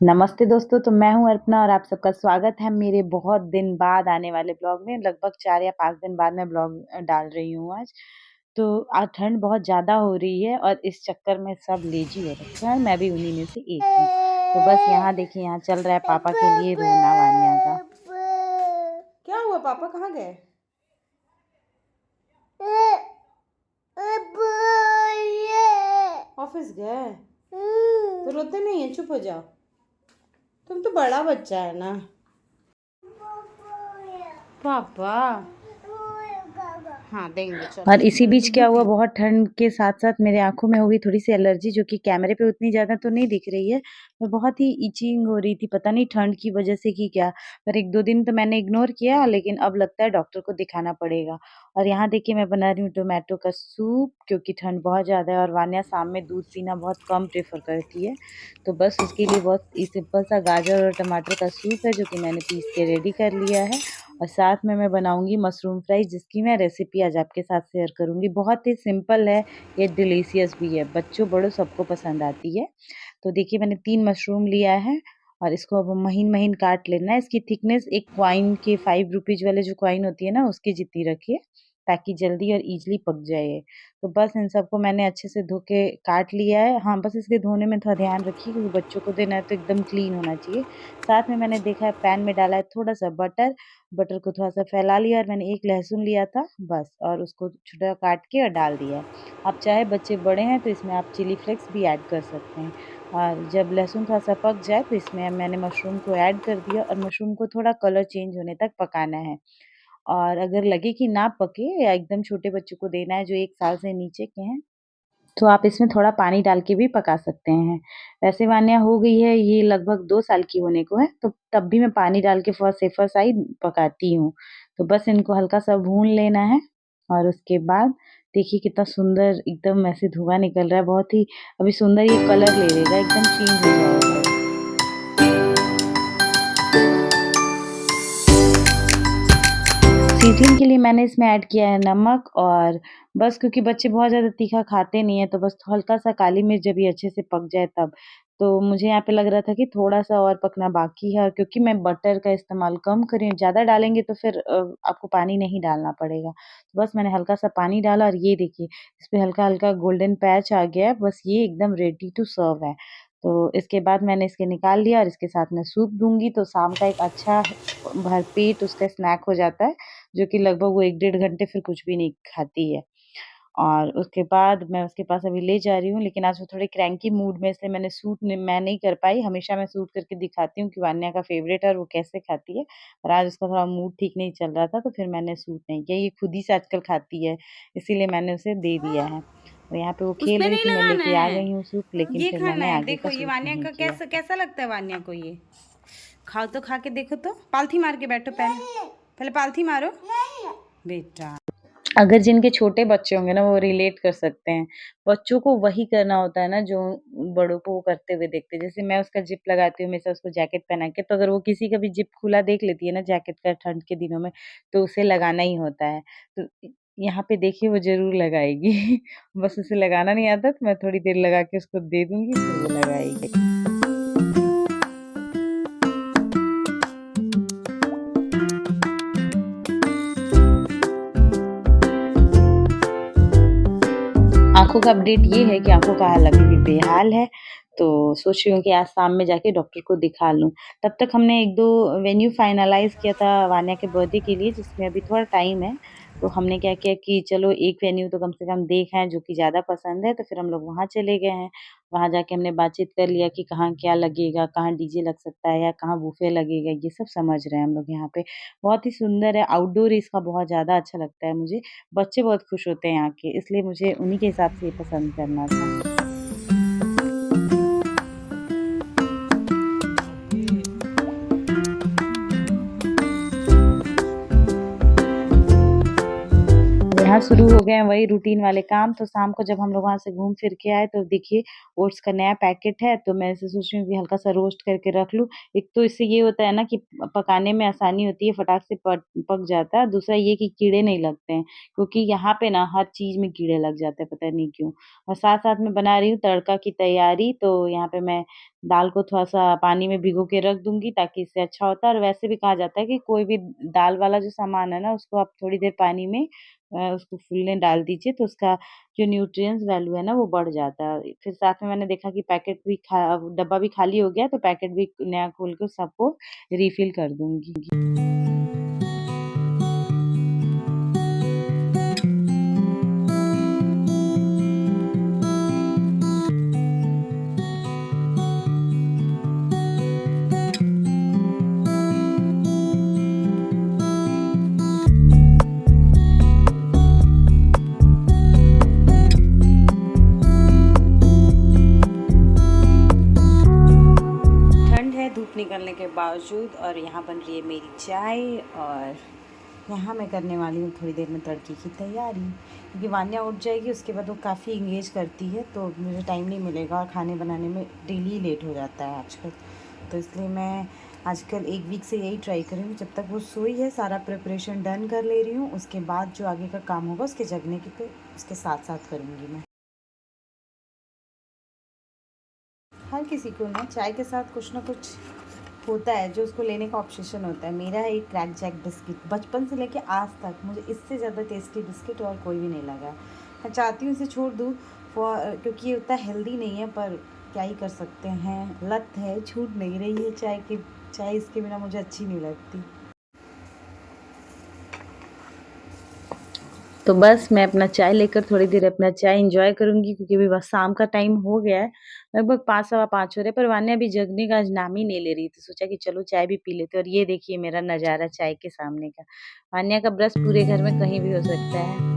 नमस्ते दोस्तों, तो मैं हूँ अर्पणा और आप सबका स्वागत है मेरे बहुत दिन बाद आने वाले ब्लॉग में। लगभग 4 या 5 दिन बाद मैं ब्लॉग डाल रही हूँ आज। तो आज ठंड बहुत ज़्यादा हो रही है और इस चक्कर में सब लेज़ी हो रखे हैं और मैं भी उन्हीं में से एक हूँ। तो बस यहाँ देखिए, यहाँ चल रहा है पापा के लिए रोना वान्या का। क्या हुआ? पापा कहाँ गए? ऑफिस गए? तो रोते नहीं है, चुप हो जाओ। तुम तो बड़ा बच्चा है ना। पापा। हाँ, देंगे, चलो। और इसी पहले बीच क्या दूध हुआ, पियो। बहुत ठंड के साथ-साथ मेरे आँखों में हो गई थोड़ी-सी एलर्जी, जो कि कैमरे पे उतनी ज़्यादा तो नहीं दिख रही है, पर बहुत ही इचिंग हो रही थी, पता नहीं ठंड की वजह से कि क्या। पर 1-2 दिन तो मैंने इग्नोर किया, लेकिन अब लगता है डॉक्टर को दिखाना पड़ेगा। और यहाँ देखिए, मैं बना रही हूँ टोमेटो का सूप, क्योंकि ठंड बहुत ज़्यादा है और वान्या शाम में दूध पीना बहुत कम प्रेफ़र करती है। तो बस उसके लिए बहुत ही सिंपल सा गाजर और टमाटर का सूप है, जो कि मैंने पीस के रेडी कर लिया है। और साथ में मैं बनाऊँगी मशरूम फ्राई, जिसकी मैं रेसिपी आज आपके साथ शेयर करूँगी। बहुत ही सिंपल है, ये डिलीशियस भी है, बच्चों बड़ों सबको पसंद आती है। तो देखिए, मैंने 3 मशरूम लिया है और इसको अब महीन-महीन काट लेना है। इसकी थिकनेस एक कॉइन के 5 रुपीज़ वाले जो कॉइन होती है ना, उसकी जितनी रखिए, ताकि जल्दी और ईज़िली पक जाए ये। तो बस इन सबको मैंने अच्छे से धो के काट लिया है। हाँ, बस इसके धोने में थोड़ा ध्यान रखिए, क्योंकि बच्चों को देना है तो एकदम क्लीन होना चाहिए। साथ में मैंने देखा है पैन में डाला है थोड़ा-सा बटर, बटर को थोड़ा-सा फैला लिया और मैंने 1 लहसुन लिया था बस, और उसको छोटा काट के और डाल दिया है। आप चाहे बच्चे बड़े हैं तो इसमें आप चिली फ्लेक्स भी ऐड कर सकते हैं। और जब लहसुन थोड़ा-सा पक जाए तो इसमें मैंने मशरूम को ऐड कर दिया और मशरूम को थोड़ा कलर चेंज होने तक पकाना है। और अगर लगे कि ना पके या एकदम छोटे बच्चों को देना है जो 1 साल से नीचे के हैं, तो आप इसमें थोड़ा पानी डाल के भी पका सकते हैं। वैसे वान्या हो गई है, ये लगभग 2 साल की होने को है, तो तब भी मैं पानी डाल के फॉर सेफर साइड पकाती हूँ। तो बस इनको हल्का-सा भून लेना है और उसके बाद देखिए कितना सुंदर एकदम ऐसे धुआँ निकल रहा है, बहुत ही अभी सुंदर ये कलर ले लेगा, एकदम चेंज हो जाएगा ये। सीज़निंग के लिए मैंने इसमें ऐड किया है नमक, और बस क्योंकि बच्चे बहुत ज़्यादा तीखा खाते नहीं हैं, तो बस हल्का-सा काली मिर्च जब ये अच्छे से पक जाए तब। तो मुझे यहाँ पे लग रहा था कि थोड़ा-सा और पकना बाकी है, और क्योंकि मैं बटर का इस्तेमाल कम कर रही हूँ, ज़्यादा डालेंगे तो फिर आपको पानी नहीं डालना पड़ेगा। तो बस मैंने हल्का-सा पानी डाला और ये देखिए, इसपे हल्का-हल्का गोल्डन पैच आ गया है, बस ये एकदम रेडी टू सर्व है। तो इसके बाद मैंने इसके निकाल लिया और इसके साथ मैं सूप दूँगी, तो शाम का एक अच्छा भरपेट उसका स्नैक हो जाता है। जो कि लगभग वो 1 डेढ़ घंटे फिर कुछ भी नहीं खाती है। और उसके बाद मैं उसके पास अभी ले जा रही हूँ, लेकिन आज वो थोड़े क्रैंकी मूड में, इसलिए मैं नहीं कर पाई। हमेशा मैं शूट करके दिखाती हूँ कि वान्या का फ़ेवरेट है और वो कैसे खाती है। और आज उसका थोड़ा मूड ठीक नहीं चल रहा था, तो फिर मैंने शूट नहीं किया। ये खुद ही से आजकल खाती है, इसीलिए मैंने उसे दे दिया है। और यहाँ पे वो उस खेल पे रही नहीं थी, मैं लगाना लेके आ है। गई हूँ सूप, लेकिन ये फिर खाना मैंने है, आगे का देखो ये शूट वान्या नहीं का किया। कैसा कैसा लगता है वान्या को ये। खाओ तो, खा के देखो तो। पालथी मार के बैठो पहले। पहले पालथी मारो। बेटा। अगर जिनके छोटे बच्चे होंगे ना, वो रिलेट कर सकते हैं। बच्चों को वही करना होता है ना जो बड़ों को वो करते हुए देखते हैं। जैसे मैं उसका ज़िप लगाती हूँ हमेशा उसको जैकेट पहना के, तो अगर वो किसी का भी ज़िप खुला देख लेती है ना जैकेट का ठंड के दिनों में, तो उसे लगाना ही होता है। तो यहाँ पे देखिए वो ज़रूर लगाएगी। बस उसे लगाना नहीं आता, तो मैं थोड़ी देर लगा के उसको दे दूँगी, फिर वो लगाएगी। आँखों का अपडेट ये है कि आँखों का हाल अभी भी बेहाल है, तो सोच रही हूँ कि आज शाम में जाके डॉक्टर को दिखा लूँ। तब तक हमने 1-2 वेन्यू फाइनलाइज़ किया था वान्या के बर्थडे के लिए, जिसमें अभी थोड़ा टाइम है। तो हमने क्या किया कि चलो एक वेन्यू तो कम से कम देख आएँ जो कि ज़्यादा पसंद है, तो फिर हम लोग वहाँ चले गए हैं। वहाँ जाके हमने बातचीत कर लिया कि कहाँ क्या लगेगा, कहाँ डीजे लग सकता है या कहाँ बुफे लगेगा, ये सब समझ रहे हैं हम लोग यहाँ पे। बहुत ही सुंदर है, आउटडोर इसका बहुत ज़्यादा अच्छा लगता है मुझे। बच्चे बहुत खुश होते हैं यहाँ के, इसलिए मुझे उन्हीं के हिसाब से ये पसंद करना था। यहाँ शुरू हो गए हैं वही रूटीन वाले काम, तो शाम को जब हम लोग वहाँ से घूम फिर के आए, तो देखिए ओट्स का नया पैकेट है, तो मैं ऐसे सोच रही हूँ कि हल्का-सा रोस्ट करके रख लूँ। एक तो इससे ये होता है ना कि पकाने में आसानी होती है, फटाक से पक पक जाता है। दूसरा ये कि कीड़े नहीं लगते हैं, क्योंकि यहाँ पे ना हर चीज़ में कीड़े लग जाते हैं, पता नहीं क्यों। और साथ-साथ में बना रही हूँ तड़का की तैयारी, तो यहाँ पे मैं दाल को थोड़ा-सा पानी में भिगो के रख दूँगी ताकि इससे अच्छा होता है और वैसे भी कहा जाता है कि कोई भी दाल वाला जो सामान है ना, उसको आप थोड़ी देर पानी में उसको फूलने डाल दीजिए तो उसका जो न्यूट्रिएंट्स वैल्यू है ना, वो बढ़ जाता है। फिर साथ में मैंने देखा कि पैकेट भी डब्बा भी खाली हो गया, तो पैकेट भी नया खोल के सबको रिफ़िल कर दूँगी। ठंड है धूप निकलने के बावजूद और यहाँ बन रही है मेरी चाय और यहाँ मैं करने वाली हूँ थोड़ी देर में तड़के की तैयारी क्योंकि वान्या उठ जाएगी उसके बाद वो काफ़ी इंगेज करती है तो मुझे टाइम नहीं मिलेगा और खाने बनाने में डेली लेट हो जाता है आजकल। तो इसलिए मैं आजकल 1 वीक से यही ट्राई कर रही हूँ जब तक वो सोई है सारा प्रिपरेशन डन कर ले रही हूँ, उसके बाद जो आगे का काम होगा उसके जगने की पे उसके साथ साथ करूँगी मैं। हर किसी को ना चाय के साथ कुछ ना कुछ होता है जो उसको लेने का ऑब्सेशन होता है। मेरा है एक क्रैक जैक बिस्किट, बचपन से लेके आज तक मुझे इससे ज़्यादा टेस्टी बिस्किट और कोई भी नहीं लगा। मैं चाहती हूँ इसे छोड़ दूँ क्योंकि ये उतना हेल्दी नहीं है, पर क्या ही कर सकते हैं, लत है, छूट नहीं रही है चाय की। चाय इसके बिना मुझे अच्छी नहीं लगती। तो बस मैं अपना चाय लेकर थोड़ी देर अपना चाय एन्जॉय करूँगी क्योंकि अभी बस शाम का टाइम हो गया है। लगभग 5 सवा 5 हो रहे हैं पर वान्या अभी जगने का आज नाम ही नहीं ले रही थी। सोचा कि चलो चाय भी पी लेते हैं और ये देखिए मेरा नज़ारा चाय के सामने का। वान्या का ब्रश पूरे घर में कहीं भी हो सकता है।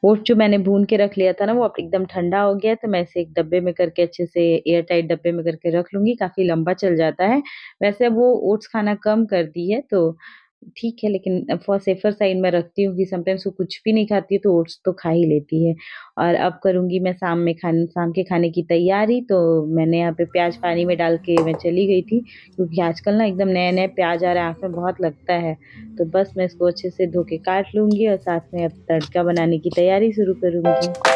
ओट्स जो मैंने भून के रख लिया था ना, वो अब एकदम ठंडा हो गया है, तो मैं इसे एक डब्बे में करके अच्छे से एयर टाइट डब्बे में करके रख लूँगी, काफ़ी लंबा चल जाता है। वैसे अब वो ओट्स खाना कम कर दी है, तो ठीक है, लेकिन फॉर सेफर साइड मैं रखती हूँ कि समटाइम्स वो कुछ भी नहीं खाती है, तो ओट्स तो खा ही लेती है। और अब करूँगी मैं शाम के खाने की तैयारी, तो मैंने यहाँ पे प्याज़ पानी में डाल के मैं चली गई थी, क्योंकि आजकल ना एकदम नए-नए प्याज़ आ रहे हैं, आँख में बहुत लगता है। तो बस मैं इसको अच्छे से धो के काट लूँगी और साथ में अब तड़का बनाने की तैयारी शुरू करूँगी।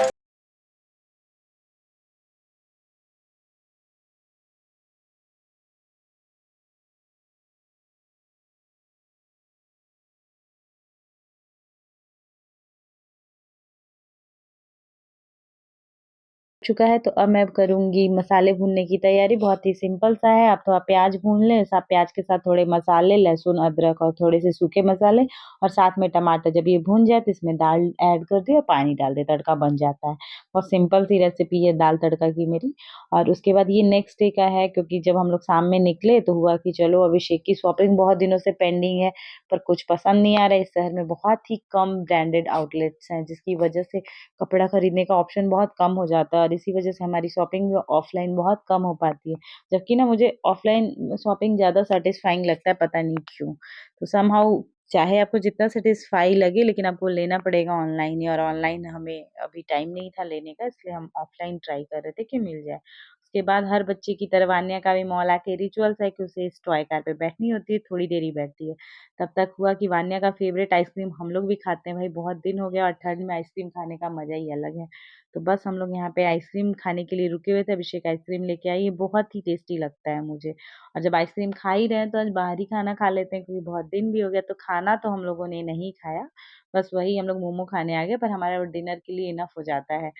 चुका है, तो अब मैं करूँगी मसाले भूनने की तैयारी, बहुत ही सिंपल सा है। आप थोड़ा प्याज़ भून लें, सा प्याज़ के साथ थोड़े मसाले, लहसुन, अदरक और थोड़े से सूखे मसाले और साथ में टमाटर। जब ये भून जाए तो इसमें दाल ऐड कर दिया और पानी डाल दिया, तड़का बन जाता है। बहुत सिंपल सी रेसिपी है दाल तड़का की मेरी। और उसके बाद ये नेक्स्ट डे का है, क्योंकि जब हम लोग शाम में निकले तो हुआ कि चलो अभिषेक की शॉपिंग बहुत दिनों से पेंडिंग है, पर कुछ पसंद नहीं आ रहा है। इस शहर में बहुत ही कम ब्रांडेड आउटलेट्स हैं, जिसकी वजह से कपड़ा खरीदने का ऑप्शन बहुत कम हो जाता है और इसी वजह से हमारी शॉपिंग भी ऑफ़लाइन बहुत कम हो पाती है। जबकि ना मुझे ऑफ़लाइन शॉपिंग ज़्यादा सैटिस्फाइंग लगता है, पता नहीं क्यों? तो समहाउ चाहे आपको जितना सैटिस्फाई लगे, लेकिन आपको लेना पड़ेगा ऑनलाइन ही, और ऑनलाइन हमें अभी टाइम नहीं था लेने का, इसलिए हम ऑफ़लाइन ट्राई कर रहे थे कि मिल जाए। उसके बाद हर बच्चे की तरह वान्या का भी मॉल आके रिचुअल्स है कि उसे इस टॉय कार पे बैठनी होती है, थोड़ी देर ही बैठती है। तब तक हुआ कि वान्या का फ़ेवरेट आइसक्रीम हम लोग भी खाते हैं, भाई बहुत दिन हो गया और ठंड में आइसक्रीम खाने का मज़ा ही अलग है। तो बस हम लोग यहाँ पे आइसक्रीम खाने के लिए रुके हुए थे, अभिषेक आइसक्रीम लेके आई, ये बहुत ही टेस्टी लगता है मुझे। और जब आइसक्रीम खा ही रहे हैं तो आज बाहर ही खाना खा लेते हैं क्योंकि बहुत दिन भी हो गया, तो खाना तो हम लोगों ने नहीं खाया, बस वही हम लोग मोमो खाने आ गए, पर हमारा डिनर के लिए इनफ हो जाता है।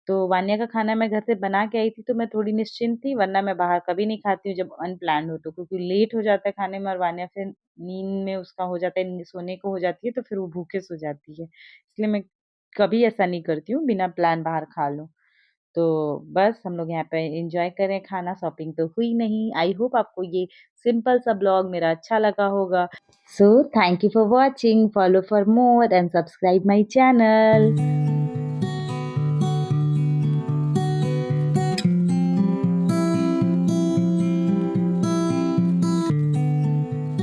तो वान्या का खाना मैं घर से बना के आई थी, तो मैं थोड़ी निश्चिंत थी, वरना मैं बाहर कभी नहीं खाती हूँ जब अनप्लान्ड हो तो, क्योंकि लेट हो जाता है खाने में और वान्या फिर नींद में उसका हो जाता है, सोने को हो जाती है, तो फिर वो भूखे सो जाती है। इसलिए मैं कभी ऐसा नहीं करती हूँ बिना प्लान बाहर खा लूँ। तो बस हम लोग यहाँ पे एन्जॉय कर रहे हैं खाना, शॉपिंग तो हुई नहीं। आई होप आपको ये सिंपल सा ब्लॉग मेरा अच्छा लगा होगा। So thank you for watching, follow for more and subscribe my channel.